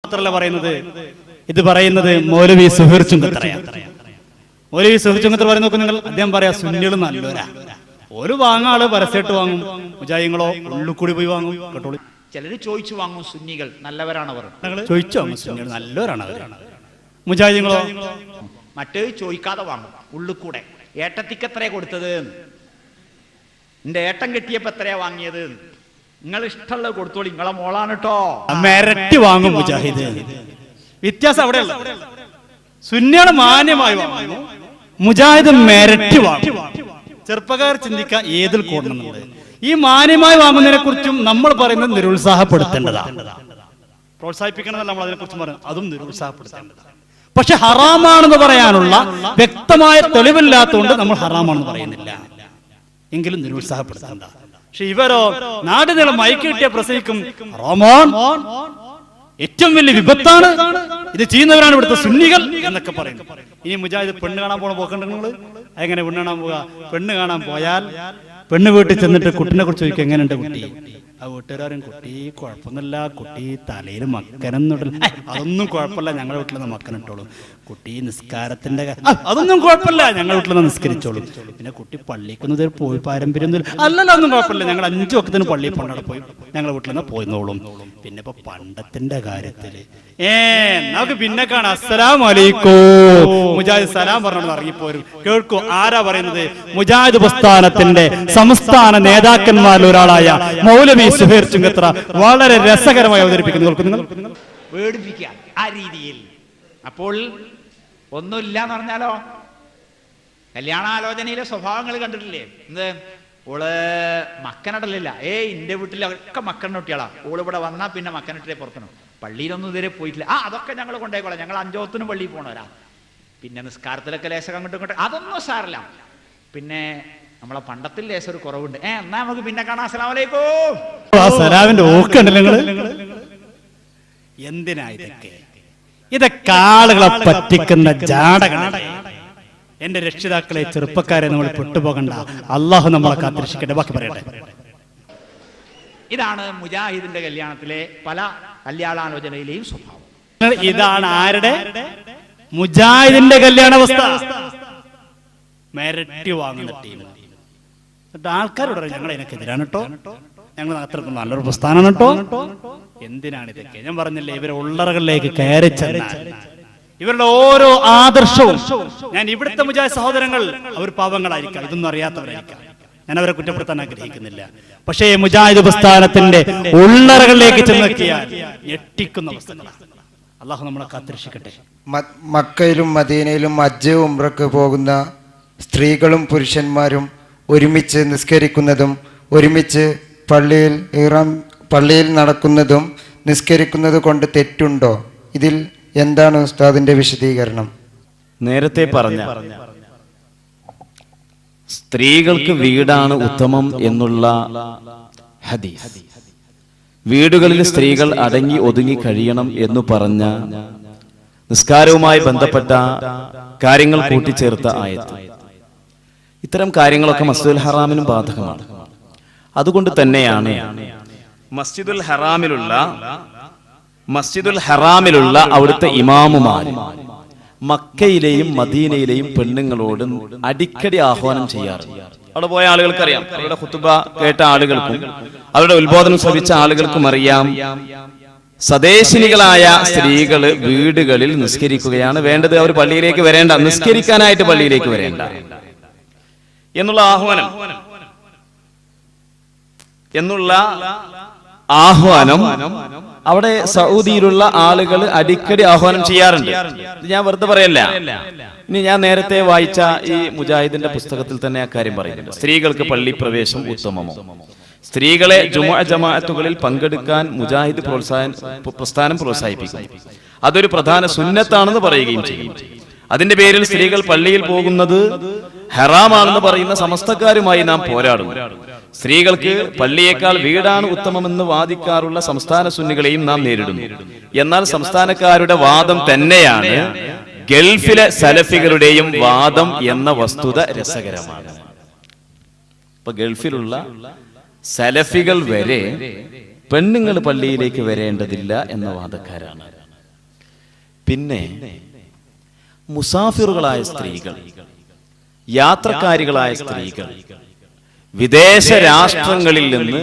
മാത്രമല്ല പറയുന്നത്, ഇത് പറയുന്നത് മൗലവി സുഹൈർ ചുങ്കത്തറയാണ്. മൗലവി സുഹൈർ ചുങ്കത്തറ പറയുന്ന നോക്ക് നിങ്ങൾ, അദ്ദേഹം പറയാ സുന്നികൾ നല്ലവരാ, ഒരു വാങ്ങാൻ ആള് പരസ്യമായിട്ട് വാങ്ങും, മുജാഹിദുകളോ ഉള്ളിൽ കൂടി പോയി വാങ്ങും. കേട്ടോളൂ, ചിലര് ചോദിച്ചു വാങ്ങും, സുന്നികൾ നല്ലവരാണ് അവർ, ചോദിച്ചു വാങ്ങും, സുന്നികൾ നല്ലവരാണ് അവർ. മുജാഹിദുകളോ മറ്റേ ചോദിക്കാതെ വാങ്ങും, ഉള്ളിൽ കൂടെ. ഏട്ടത്തിക്ക് എത്രയാ കൊടുത്തത്, എന്റെ ഏട്ടൻ കെട്ടിയപ്പോ എത്രയാ വാങ്ങിയത്, നിങ്ങൾ ഇഷ്ടമുള്ളത് കൊടുത്തോളി, നിങ്ങളെ മോളാണ് കേട്ടോ, മെരട്ടി വാങ്ങും മുജാഹിദ്. വ്യത്യാസം അവിടെയല്ല. സുന്നികള് മാന്യമായി വാങ്ങും, മുജാഹിദ് മെരട്ടി വാങ്ങും. ചെറുപ്പക്കാർ ചിന്തിക്കുക ഏതിൽ കൂടണമെന്നുള്ളത്. ഈ മാന്യമായി വാങ്ങുന്നതിനെ കുറിച്ചും നമ്മൾ പറയുന്നത് നിരുത്സാഹപ്പെടുത്തേണ്ടതാണ്. പ്രോത്സാഹിപ്പിക്കണമെന്നല്ല നമ്മൾ അതിനെ കുറിച്ച് പറയുന്നത്, അതും നിരുത്സാഹപ്പെടുത്തേണ്ടതാണ്. പക്ഷെ ഹറാമാണെന്ന് പറയാനുള്ള വ്യക്തമായ തെളിവില്ലാത്തതുകൊണ്ട് നമ്മൾ ഹറാമാണെന്ന് പറയുന്നില്ല, എങ്കിലും നിരുത്സാഹപ്പെടുത്തേണ്ട. പക്ഷെ ഇവരോ നാടിനീളം മൈക്ക് കിട്ടിയ പ്രസംഗിക്കും, ഹറാമാൻ ഏറ്റവും വലിയ വിപത്താണ്, ഇത് ചെയ്യുന്നവരാണ് ഇവിടുത്തെ സുന്നികൾ എന്നൊക്കെ പറയുന്നു. ഇനി മുജാഹിദ് പെണ്ണ് കാണാൻ പോണ പോക്കണ്ട നിങ്ങൾ, എങ്ങനെ പെണ്ണ് കാണാൻ പോവുക? പെണ്ണ് കാണാൻ പോയാൽ പെണ്ണ് വീട്ടിൽ ചെന്നിട്ട് കുട്ടിനെ കുറിച്ച് ചോദിക്കും, എങ്ങനെയുണ്ട് കുട്ടി? ആ വീട്ടുകാരും, കുട്ടി കുഴപ്പമൊന്നുമില്ല, കുട്ടി തലയിൽ മക്കനൊന്നും, അതൊന്നും കുഴപ്പമില്ല, ഞങ്ങളുടെ വീട്ടിൽ നിന്ന് മക്കനിട്ടോളൂ. കുട്ടി നിസ്കാരത്തിന്റെ അതൊന്നും കുഴപ്പമില്ല, ഞങ്ങളുടെ വീട്ടിൽ നിന്ന് നിസ്കരിച്ചോളൂ. പിന്നെ കുട്ടി പള്ളിക്കൊന്നും പോയി പാരമ്പര്യം അല്ലല്ലോ, ഒന്നും കുഴപ്പമില്ല, ഞങ്ങൾ 5 വക്തത്തിന് പള്ളിയിൽ പണ്ടവിടെ പോയി ഞങ്ങളുടെ വീട്ടിൽ നിന്ന് പോയിന്നോളും. പിന്നെ ഇപ്പൊ പണ്ടത്തിന്റെ കാര്യത്തില് നമുക്ക് പിന്നെ കാണാം, അസ്സലാമു അലൈക്കും മുജാഹിദ് സലാം പറഞ്ഞു ഇറങ്ങിപ്പോരും. കേൾക്കൂ, ആരാ പറയുന്നത്? മുജാഹിദ് പ്രസ്ഥാനത്തിന്റെ സംസ്ഥാന നേതാക്കന്മാരിൽ ഒരാളായ മൗലവി സുഹൈർ ചുങ്കത്തറ വളരെ രസകരമായി അവതരിപ്പിക്കുന്നു. നിങ്ങൾ പേടിപ്പിക്കുക ആ രീതിയിൽ. അപ്പോൾ ഒന്നുമില്ല എന്ന് പറഞ്ഞാലോ, കല്യാണാലോചനയിലെ സ്വഭാവങ്ങൾ കണ്ടിട്ടില്ലേ? എന്ത്, ഓള് മക്കനടലില്ല, എന്റെ വീട്ടിലൊക്കെ മക്കനൊട്ടിയാളാ, ഓള് ഇവിടെ വന്നാ പിന്നെ മക്കനിട്ടേ പുറത്തണം, പള്ളിയിലൊന്നും ഇതുവരെ പോയിട്ടില്ല, അതൊക്കെ ഞങ്ങൾ കൊണ്ടേക്കോളാം, ഞങ്ങൾ 5 വക്തിനും പള്ളിയിൽ പോണവരാ, പിന്നെ നിസ്കാരത്തിലൊക്കെ ലേശം അങ്ങോട്ടും ഇങ്ങോട്ടും അതൊന്നും സാരല്ല, പിന്നെ നമ്മളെ പണ്ടത്തിൽ ലേശം ഒരു കുറവുണ്ട്, എന്നാ നമുക്ക് പിന്നെ കാണാം, അസ്സലാമു അലൈക്കും. സലാമിന്റെ ഓക്കുണ്ടല്ലോ നിങ്ങള്. എന്തിനാ ഇതൊക്കെ ആളുകളെ പറ്റിക്കുന്ന ജാടകളാണ്. എന്റെ രക്ഷിതാക്കളെ, ചെറുപ്പക്കാരെ നമ്മൾ പെട്ടുപോകണ്ട, അള്ളാഹു നമ്മളെ കാത്തിരക്ഷിക്കട്ടെ. ബാക്കി പറയട്ടെ. ഇതാണ് മുജാഹിദിന്റെ കല്യാണത്തിലെ പല കല്യാണാലോചനയിലെയും സ്വഭാവം. ഇതാണ് ആരുടെ? മുജാഹിദിന്റെ കല്യാണാവസ്ഥ. മെരട്ടി വാങ്ങുന്ന ടീം. ആൾക്കാരോട് ഞങ്ങൾ അതിനൊക്കെതിരാണ് കേട്ടോ, ഞങ്ങൾ അത്രക്കും നല്ലൊരു പ്രസ്ഥാനമാണ് കേട്ടോ. എന്തിനാണ് ഇതൊക്കെ? ഞാൻ പറഞ്ഞില്ലേ, ഇവരെ ഉള്ളറകളിലേക്ക് കയറി ചെന്നാൽ ഇവരുടെ ഓരോ ആദർശവും, ഞാൻ ഇവിടുത്തെ മുജാഹിദ് സഹോദരങ്ങൾ അവർ പാവങ്ങളായിരിക്കാം, ഇതൊന്നും അറിയാത്തവരായിരിക്കാം, ഞാൻ അവരെ കുറ്റപ്പെടുത്താൻ ആഗ്രഹിക്കുന്നില്ല. പക്ഷേ മുജാഹിദ് പ്രസ്ഥാനത്തിന്റെ ഉള്ളറകളിലേക്ക് ചെന്നെത്തിയാൽ ഞെട്ടിക്കുന്ന അവസ്ഥകളാണ്. അള്ളാഹു നമ്മളെ കാത്തിരക്ഷിക്കട്ടെ. മക്കയിലും മദീനയിലും ഹജ്ജ് ഉംറക്ക് പോകുന്ന സ്ത്രീകളും പുരുഷന്മാരും ഒരുമിച്ച് നിസ്കരിക്കുന്നതും ഒരുമിച്ച് പള്ളിയിൽ നടക്കുന്നതും നിസ്കരിക്കുന്നത് കൊണ്ട് തെറ്റുണ്ടോ? ഇതിൽ എന്താണ് ഉസ്താദിന്റെ വിശദീകരണം? നേരത്തെ പറഞ്ഞ സ്ത്രീകൾക്ക് വീടാണ് ഉത്തമം എന്നുള്ള ഹദീസ്, വീടുകളിൽ സ്ത്രീകൾ അടങ്ങി ഒതുങ്ങി കഴിയണം എന്ന് പറഞ്ഞ നിസ്കാരവുമായി ബന്ധപ്പെട്ട കാര്യങ്ങൾ കൂട്ടിച്ചേർത്ത ആയത്ത്, ഇത്തരം കാര്യങ്ങളൊക്കെ മസ്ജിദുൽ ഹറാമിനും ബാധകമാണ്. അതുകൊണ്ട് തന്നെയാണ് മസ്ജിദുൽ ഹറാമിലുള്ള അവിടുത്തെ ഇമാമുമാർ മക്കയിലെയും മദീനയിലെയും പെണ്ണുങ്ങളോട് അടിക്കടി ആഹ്വാനം ചെയ്യാറുണ്ട്. അവിടെ പോയ ആളുകൾക്കറിയാം, അവരുടെ ഖുതുബ കേട്ട ആളുകൾക്കും അവരുടെ ഉത്ബോധനം ശ്രവിച്ച ആളുകൾക്കും അറിയാം, സ്വദേശിനികളായ സ്ത്രീകള് വീടുകളിൽ നിസ്കരിക്കുകയാണ് വേണ്ടത്, അവർ പള്ളിയിലേക്ക് വരേണ്ട, നിസ്കരിക്കാനായിട്ട് പള്ളിയിലേക്ക് വരേണ്ട എന്നുള്ള ആഹ്വാനം അവിടെ സൗദിയിലുള്ള ആളുകൾ അടിക്കടി ആഹ്വാനം ചെയ്യാറുണ്ട്. ഞാൻ വെറുതെ പറയല്ല. ഇനി ഞാൻ നേരത്തെ വായിച്ച ഈ മുജാഹിദിന്റെ പുസ്തകത്തിൽ തന്നെ ആ കാര്യം പറയുന്നുണ്ട്. സ്ത്രീകൾക്ക് പള്ളി പ്രവേശം ഉത്തമമോ, സ്ത്രീകളെ ജുമുഅ ജമാഅത്തുകളിൽ പങ്കെടുക്കാൻ മുജാഹിദ് പ്രസ്ഥാനം പ്രോത്സാഹിപ്പിക്കും, അതൊരു പ്രധാന സുന്നത്താണെന്ന് പറയുകയും ചെയ്യും. അതിന്റെ പേരിൽ സ്ത്രീകൾ പള്ളിയിൽ പോകുന്നത് ഹറാമാണെന്ന് പറയുന്ന സമസ്തക്കാരുമായി നാം പോരാടും. സ്ത്രീകൾക്ക് പള്ളിയേക്കാൾ വീടാണ് ഉത്തമമെന്ന് വാദിക്കാറുള്ള സംസ്ഥാന സുന്നികളെയും നാം നേരിടുന്നു. എന്നാൽ സംസ്ഥാനക്കാരുടെ വാദം തന്നെയാണ് ഗൾഫിലെ സലഫികളുടെയും വാദം എന്ന വസ്തുത രസകരമാണ്. ഇപ്പൊ ഗൾഫിലുള്ള സലഫികൾ വരെ പെണ്ണുങ്ങൾ പള്ളിയിലേക്ക് വരേണ്ടതില്ല എന്ന വാദക്കാരാണ്. പിന്നെ മുസാഫിറുകളായ സ്ത്രീകൾ, യാത്രക്കാരികളായ സ്ത്രീകൾ, വിദേശ രാഷ്ട്രങ്ങളിൽ നിന്ന്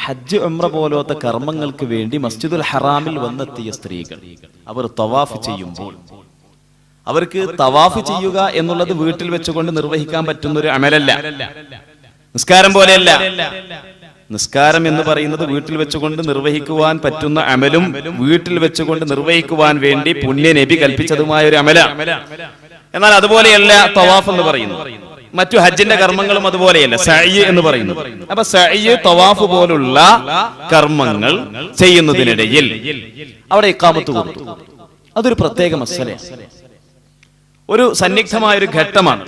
ഹജ്ജ് ഉംറ പോലത്തെ കർമ്മങ്ങൾക്ക് വേണ്ടി മസ്ജിദുൽ ഹറാമിൽ വന്നെത്തിയ സ്ത്രീകൾ, അവർ തവാഫ് ചെയ്യുമ്പോൾ അവർക്ക് തവാഫ് ചെയ്യുക എന്നുള്ളത് വീട്ടിൽ വെച്ചുകൊണ്ട് നിർവഹിക്കാൻ പറ്റുന്ന ഒരു അമലല്ല. നിസ്കാരം പോലെയല്ല. നിസ്കാരം എന്ന് പറയുന്നത് വീട്ടിൽ വെച്ചുകൊണ്ട് നിർവഹിക്കുവാൻ പറ്റുന്ന അമലും വീട്ടിൽ വെച്ചുകൊണ്ട് നിർവഹിക്കുവാൻ വേണ്ടി പുണ്യ നബി കൽപ്പിച്ചതുമായ ഒരു അമല. എന്നാൽ അതുപോലെയല്ല തവാഫ് എന്ന് പറയുന്നത്. മറ്റു ഹജ്ജിന്റെ കർമ്മങ്ങളും അതുപോലെയല്ല, സഅയ് എന്ന് പറയുന്നു. അപ്പൊ സഅയ്, തവാഫ് പോലുള്ള കർമ്മങ്ങൾ ചെയ്യുന്നതിനിടയിൽ അവിടെ ഇഖാമത്ത് കൊടുത്തു. അതൊരു പ്രത്യേക മസലയാണ്, ഒരു സന്നിഗ്ധമായ ഒരു ഘട്ടമാണ്.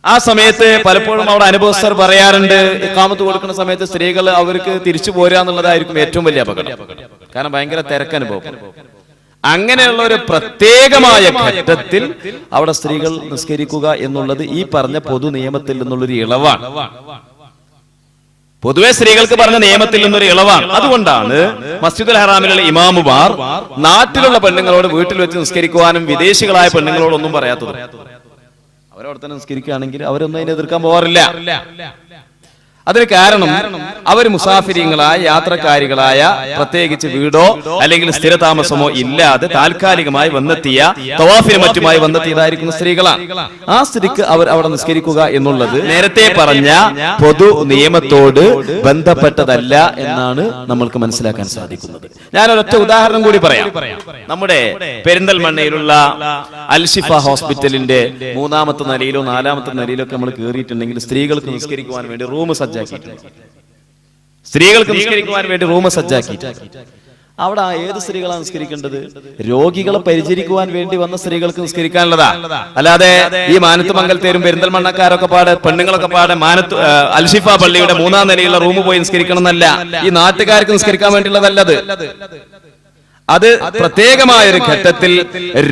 ആ സമയത്ത് പലപ്പോഴും അവിടെ അനുഭവസ്ഥർ പറയാറുണ്ട്, ഇഖാമത്ത് കൊടുക്കുന്ന സമയത്ത് സ്ത്രീകൾ അവർക്ക് തിരിച്ചു പോരുക എന്നുള്ളതായിരിക്കും ഏറ്റവും വലിയ അപകടം. കാരണം ഭയങ്കര തിരക്കനുഭവം. അങ്ങനെയുള്ള ഒരു പ്രത്യേകമായ ഘട്ടത്തിൽ അവിടെ സ്ത്രീകൾ നിസ്കരിക്കുക എന്നുള്ളത് ഈ പറഞ്ഞ പൊതു നിയമത്തിൽ നിന്നുള്ളൊരു ഇളവാണ്. പൊതുവെ സ്ത്രീകൾക്ക് പറഞ്ഞ നിയമത്തിൽ നിന്നൊരു ഇളവാണ്. അതുകൊണ്ടാണ് മസ്ജിദുൽ ഹറാമിലുള്ള ഇമാമുമാർ നാട്ടിലുള്ള പെണ്ണുങ്ങളോട് വീട്ടിൽ വെച്ച് നിസ്കരിക്കുവാനും വിദേശികളായ പെണ്ണുങ്ങളോടൊന്നും പറയാത്തത്. അവരവിടെ തന്നെ നിസ്കരിക്കുകയാണെങ്കിൽ അവരൊന്നും അതിനെ എതിർക്കാൻ പോകാറില്ല. അതിന് കാരണം അവർ മുസാഫിരിങ്ങളായ യാത്രക്കാരികളായ, പ്രത്യേകിച്ച് വീടോ അല്ലെങ്കിൽ സ്ഥിരതാമസമോ ഇല്ലാതെ താൽക്കാലികമായി വന്നെത്തിയ, തവാഫിന് മറ്റുമായി വന്നെത്തിയതായിരിക്കുന്ന സ്ത്രീകളാണ്. ആ സ്ത്രീക്ക് അവർ അവിടെ നിസ്കരിക്കുക എന്നുള്ളത് നേരത്തെ പറഞ്ഞ പൊതു നിയമത്തോട് ബന്ധപ്പെട്ടതല്ല എന്നാണ് നമ്മൾക്ക് മനസ്സിലാക്കാൻ സാധിക്കുന്നത്. ഞാനൊരൊറ്റ ഉദാഹരണം കൂടി പറയാം. നമ്മുടെ പെരിന്തൽമണ്ണയിലുള്ള അൽഷിഫ ഹോസ്പിറ്റലിന്റെ 3ാമത്തെ നിലയിലോ 4ാമത്തെ നിലയിലോ ഒക്കെ നമ്മൾ കയറിയിട്ടുണ്ടെങ്കിൽ സ്ത്രീകൾക്ക് നിസ്കരിക്കുവാൻ വേണ്ടി റൂം സ്ത്രീകൾക്ക് നിസ്കരിക്കുവാൻ വേണ്ടി റൂം സജ്ജാക്കിയിട്ടുണ്ട്. അവിടെ ഏത് സ്ത്രീകളാണ് നിസ്കരിക്കേണ്ടത്? രോഗികളെ പരിചരിക്കുവാൻ വേണ്ടി വന്ന സ്ത്രീകൾക്ക് നിസ്കരിക്കാനുള്ളതാ. അല്ലാതെ ഈ മാനത്ത് മംഗലത്തേരും പെരിന്തൽമണ്ണക്കാരൊക്കെ പാടെ പെണ്ണുങ്ങളൊക്കെ പാടെ മാനത്ത് അൽഷിഫ പള്ളിയുടെ 3ാം നിലയിലുള്ള റൂം പോയി നിസ്കരിക്കണം എന്നല്ല, ഈ നാട്ടുകാർക്ക് നിസ്കരിക്കാൻ വേണ്ടിയുള്ളതല്ലത്. അത് പ്രത്യേകമായ ഒരു ഘട്ടത്തിൽ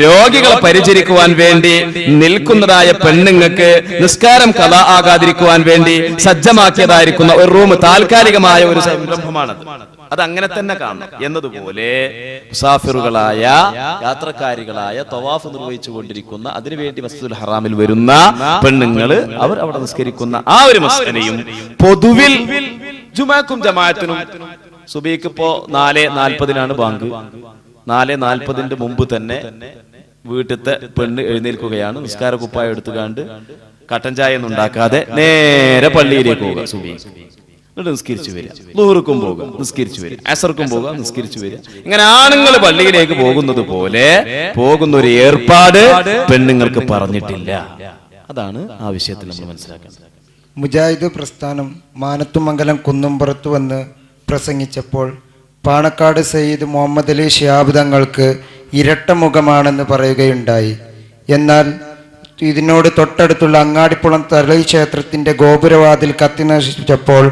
രോഗികളെ പരിചരിക്കുവാൻ വേണ്ടി നിൽക്കുന്നതായ പെണ്ണുങ്ങൾക്ക് നിസ്കാരം ഖളാ ആകാതിരിക്കുവാൻ വേണ്ടി സജ്ജമാക്കിയതായിരിക്കുന്ന ഒരു റൂം, താൽക്കാലികമായ ഒരു സംരംഭമാണ്. അത് അങ്ങനെ തന്നെ കാണണം. എന്നതുപോലെ മുസാഫിറുകളായ യാത്രക്കാരികളായ തവാഫ് നിർവഹിച്ചു കൊണ്ടിരിക്കുന്ന, അതിനുവേണ്ടി മസ്ജിദുൽ ഹറാമിൽ വരുന്ന പെണ്ണുങ്ങൾ അവർ അവിടെ നിസ്കരിക്കുന്ന ആ ഒരു മസ്അലയും പൊതുവിൽ ജുമാക്കും ജമാഅത്തിനും സുബഹിക്ക് ഇപ്പോ 4:40 ബാങ്ക്. 4:40 മുമ്പ് തന്നെ വീട്ടിലത്തെ പെണ്ണ് എഴുന്നേൽക്കുകയാണ്. നിസ്കാര കുപ്പായം എടുത്തുകാണ്ട് കട്ടൻ ചായ ഒന്നും ഉണ്ടാക്കാതെ നേരെ പള്ളിയിലേക്ക് പോകുക. സുബഹിക്ക് നിസ്കരിച്ചു വരിക, ളുഹ്റുക്കും പോകുക, നിസ്കരിച്ചു വരിക, അസർക്കും പോകുക, നിസ്കരിച്ചു വരിക. ഇങ്ങനെ ആണുങ്ങൾ പള്ളിയിലേക്ക് പോകുന്നത് പോലെ പോകുന്ന ഒരു ഏർപ്പാട് പെണ്ണുങ്ങൾക്ക് പറഞ്ഞിട്ടില്ല. അതാണ് ആ വിഷയത്തിൽ നമ്മൾ മനസ്സിലാക്കുന്നത്. മുജാഹിദ് പ്രസ്ഥാനം മാനത്തുമംഗലം കുന്നുംപുറത്ത് വന്ന് പ്രസംഗിച്ചപ്പോൾ പാണക്കാട് സയ്യിദ് മുഹമ്മദ് അലി ശിഹാബ് തങ്ങൾക്ക് ഇരട്ട മുഖമാണെന്ന് പറയുകയുണ്ടായി. എന്നാൽ ഇതിനോട് തൊട്ടടുത്തുള്ള അങ്ങാടിപ്പുളം തളി ക്ഷേത്രത്തിൻ്റെ ഗോപുരവാതിൽ കത്തിനശിച്ചപ്പോൾ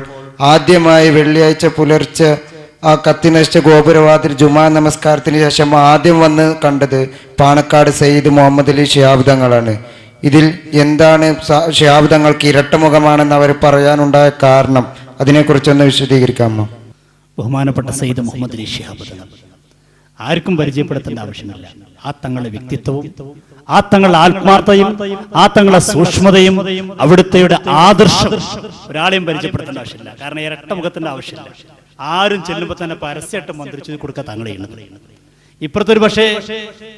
ആദ്യമായി വെള്ളിയാഴ്ച പുലർച്ചെ ആ കത്തിനശിച്ച ഗോപുരവാതിൽ ജുമാ നമസ്കാരത്തിന് ശേഷം ആദ്യം വന്ന് കണ്ടത് പാണക്കാട് സയ്യിദ് മുഹമ്മദ് അലി ശിഹാബ് തങ്ങളാണ്. ഇതിൽ എന്താണ് ശിഹാബ് തങ്ങൾക്ക് ഇരട്ടമുഖമാണെന്ന് അവർ പറയാനുണ്ടായ കാരണം? അതിനെക്കുറിച്ചൊന്ന് വിശദീകരിക്കാമോ? ബഹുമാനപ്പെട്ട സയ്യിദ് മുഹമ്മദ് അലി ശിഹാബ് തങ്ങൾ ആർക്കും പരിചയപ്പെടുത്തേണ്ട ആവശ്യമില്ല. ആ തങ്ങളുടെ വ്യക്തിത്വവും ആ തങ്ങളുടെ ആത്മാർത്ഥതയും ആ തങ്ങളുടെ സൂക്ഷ്മതയും അവിടുത്തെ ആദർശം ഒരാളെയും പരിചയപ്പെടുത്തേണ്ട ആവശ്യമില്ല. കാരണം ഇരട്ട മുഖത്തിന്റെ ആവശ്യമില്ല. ആരും ചെല്ലുമ്പോൾ തന്നെ പരസ്യമായിട്ട് മന്ത്രിച്ചു കൊടുക്കുക തങ്ങളെയാണ്. ഇപ്പുറത്തൊരു പക്ഷേ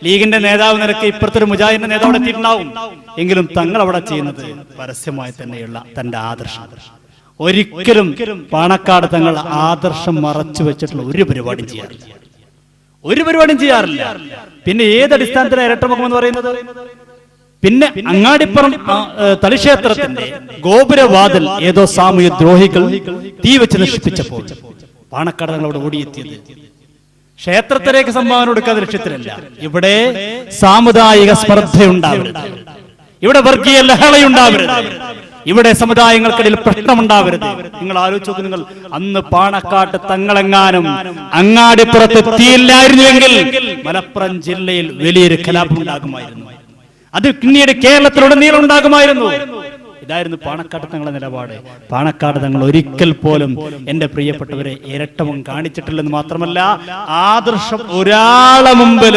ലീഗിന്റെ നേതാവ് നിരക്ക് ഇപ്പുറത്തൊരു മുജാഹിദിന്റെ നേതാവ് എത്തിയിട്ടുണ്ടാവും. എങ്കിലും തങ്ങൾ അവിടെ ചെയ്യുന്നത് പരസ്യമായി തന്നെയുള്ള തന്റെ ആദർശം. ഒരിക്കലും പാണക്കാട് തങ്ങൾ ആദർശം മറച്ചു വെച്ചിട്ടുള്ള ഒരു പരിപാടിയും ചെയ്യാറില്ല. പിന്നെ ഏതടിസ്ഥാനത്തിലാണ് ഇരട്ടമുഖം എന്ന് പറയുന്നത്? പിന്നെ അങ്ങാടിപ്പുറം തളിക്ഷേത്രത്തിന്റെ ഗോപുരവാതിൽ ഏതോ സാമൂഹ്യ ദ്രോഹികൾ തീ വെച്ച് നശിപ്പിച്ചപ്പോൾ പാണക്കാട് തങ്ങൾ അവിടെ ഓടിയെത്തിയത് ക്ഷേത്രത്തിലേക്ക് സംഭാവന കൊടുക്കാതെ ലക്ഷ്യത്തിലല്ല. ഇവിടെ സാമുദായിക സ്പർദ്ധയുണ്ടാവരുത്, ഇവിടെ വർഗീയ ലഹളയുണ്ടാവരുത്, ഇവിടെ സമുദായങ്ങൾക്കിടയിൽ പ്രശ്നമുണ്ടാവരുത്. നിങ്ങൾ ആലോചിച്ച് നോക്ക്, നിങ്ങൾ അന്ന് പാണക്കാട്ട് തങ്ങളെങ്ങാനും അങ്ങാടിപ്പുറത്ത് എത്തിയില്ലായിരുന്നുവെങ്കിൽ മലപ്പുറം ജില്ലയിൽ വലിയൊരു കലാപം ഉണ്ടാകുമായിരുന്നു. അത് പിന്നീട് കേരളത്തിലുടനീളം ഉണ്ടാകുമായിരുന്നു. ഇതായിരുന്നു പാണക്കാട് തങ്ങളുടെ നിലപാട്. പാണക്കാട് തങ്ങൾ ഒരിക്കൽ പോലും എന്റെ പ്രിയപ്പെട്ടവരെ ഇരട്ടവും കാണിച്ചിട്ടില്ലെന്ന് മാത്രമല്ല, ആദർശം ഒരാളെ മുമ്പിൽ